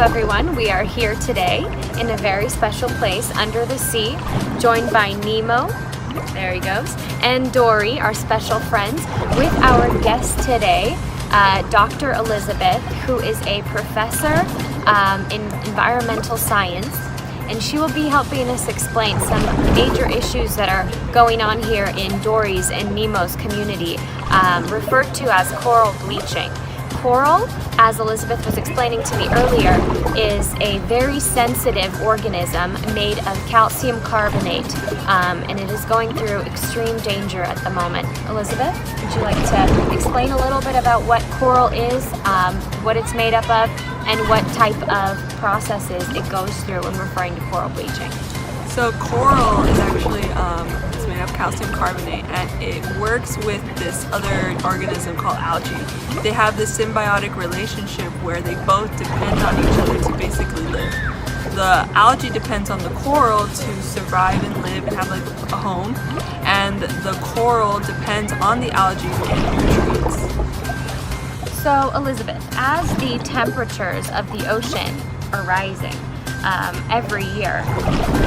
everyone, we are here today in a very special place under the sea, joined by Nemo, there he goes, and Dory, our special friends, with our guest today, Dr. Elizabeth, who is a professor in environmental science, and she will be helping us explain some major issues that are going on here in Dory's and Nemo's community, referred to as coral bleaching. Coral, as Elizabeth was explaining to me earlier, is a very sensitive organism made of calcium carbonate, and it is going through extreme danger at the moment. Elizabeth, would you like to explain a little bit about what coral is, what it's made up of, and what type of processes it goes through when referring to coral bleaching? So coral is actually it's made of calcium carbonate, and it works with this other organism called algae. They have this symbiotic relationship where they both depend on each other to basically live. The algae depends on the coral to survive and live and have like a home, and the coral depends on the algae to get nutrients. So Elizabeth, as the temperatures of the ocean are rising, every year,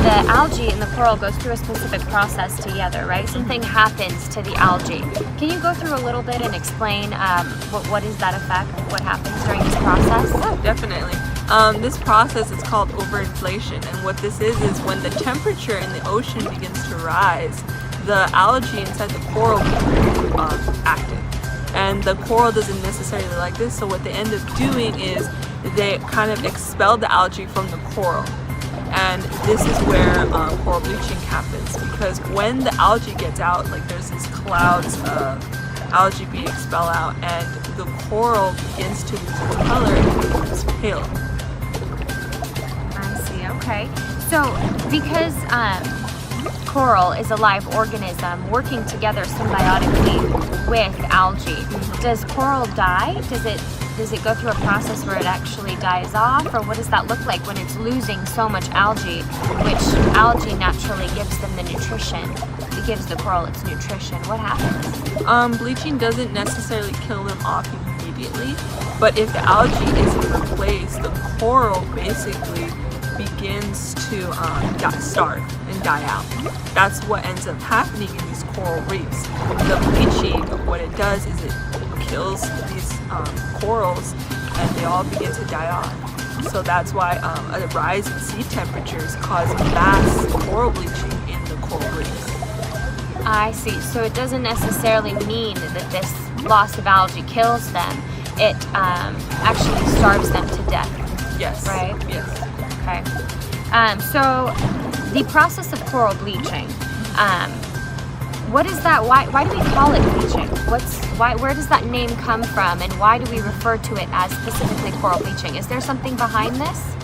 the algae and the coral goes through a specific process together, right? Something happens to the algae. Can you go through a little bit and explain what is that effect? What happens during this process? Oh, definitely. This process is called overinflation, and what this is when the temperature in the ocean begins to rise, the algae inside the coral becomes active. And the coral doesn't necessarily like this, so what they end up doing is they kind of expel the algae from the coral. And this is where coral bleaching happens, because when the algae gets out, like there's these clouds of algae being expelled out, and the coral begins to lose its color and becomes pale. I see, okay. So because coral is a live organism working together symbiotically with algae, does coral die? Does it go through a process where it actually dies off, or what does that look like when it's losing so much algae, which algae naturally gives them the nutrition? It gives the coral its nutrition. What happens? Bleaching doesn't necessarily kill them off immediately, but if the algae isn't replaced, the coral basically begins to starve and die out. That's what ends up happening in these coral reefs. The bleaching, what it does is it kills these corals, and they all begin to die off. So that's why a rise in sea temperatures cause mass coral bleaching in the coral reefs. I see. So it doesn't necessarily mean that this loss of algae kills them. It actually starves them to death. Yes. Right? Yes. Okay. So the process of coral bleaching, what is that? Why do we call it bleaching? Where does that name come from, and why do we refer to it as specifically coral bleaching? Is there something behind this?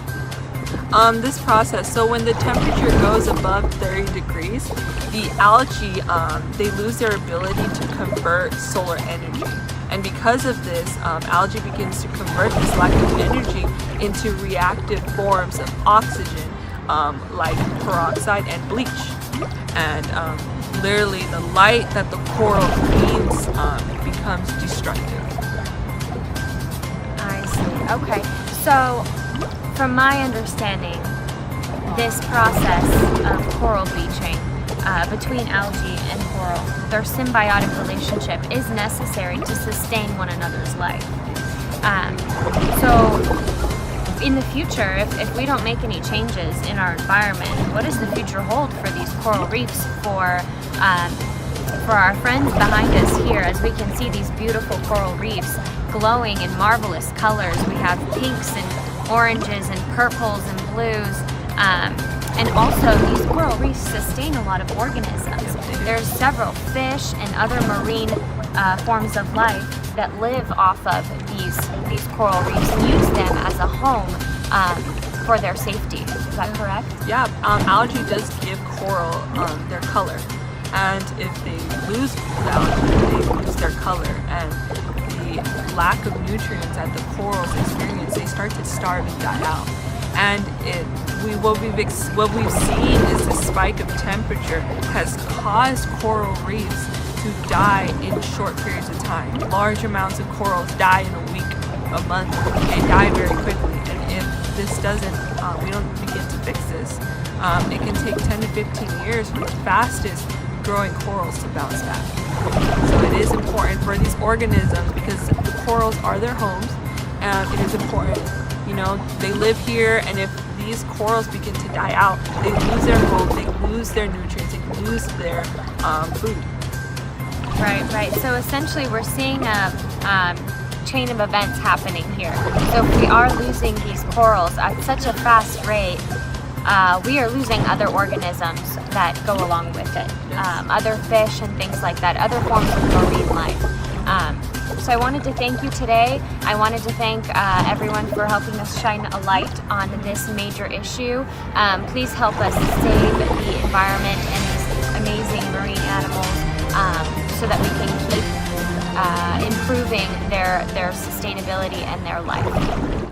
This process, so when the temperature goes above 30 degrees, the algae, they lose their ability to convert solar energy. And because of this, algae begins to convert this lack of energy into reactive forms of oxygen, like peroxide and bleach. And literally the light that the coral needs becomes destructive. I see. Okay. So from my understanding, this process of coral bleaching between algae and coral, their symbiotic relationship is necessary to sustain one another's life. So in the future, if we don't make any changes in our environment, what does the future hold for these coral reefs, for our friends behind us here, as we can see these beautiful coral reefs glowing in marvelous colors? We have pinks and oranges and purples and blues, and also these coral reefs sustain a lot of organisms. There's several fish and other marine forms of life that live off of these coral reefs and use them as a home for their safety. Is that correct? Yeah, algae does give coral their color, and if they lose the algae, they lose their color, and the lack of nutrients that the corals experience, they start to starve and die out. And what we've seen is the spike of temperature has caused coral reefs to die in short periods of time. Large amounts of corals die in a week, a month. They die very quickly. And if this doesn't, we don't begin to fix this, it can take 10 to 15 years for the fastest growing corals to bounce back. So it is important for these organisms, because the corals are their homes, and it is important, you know, they live here, and if these corals begin to die out, they lose their home, they lose their nutrients, they lose their food. Right. So essentially we're seeing a chain of events happening here. So if we are losing these corals at such a fast rate, we are losing other organisms that go along with it. Other fish and things like that, other forms of marine life. So I wanted to thank you today. I wanted to thank everyone for helping us shine a light on this major issue. Please help us save the environment and these amazing marine animals, so that we can keep improving their sustainability and their life.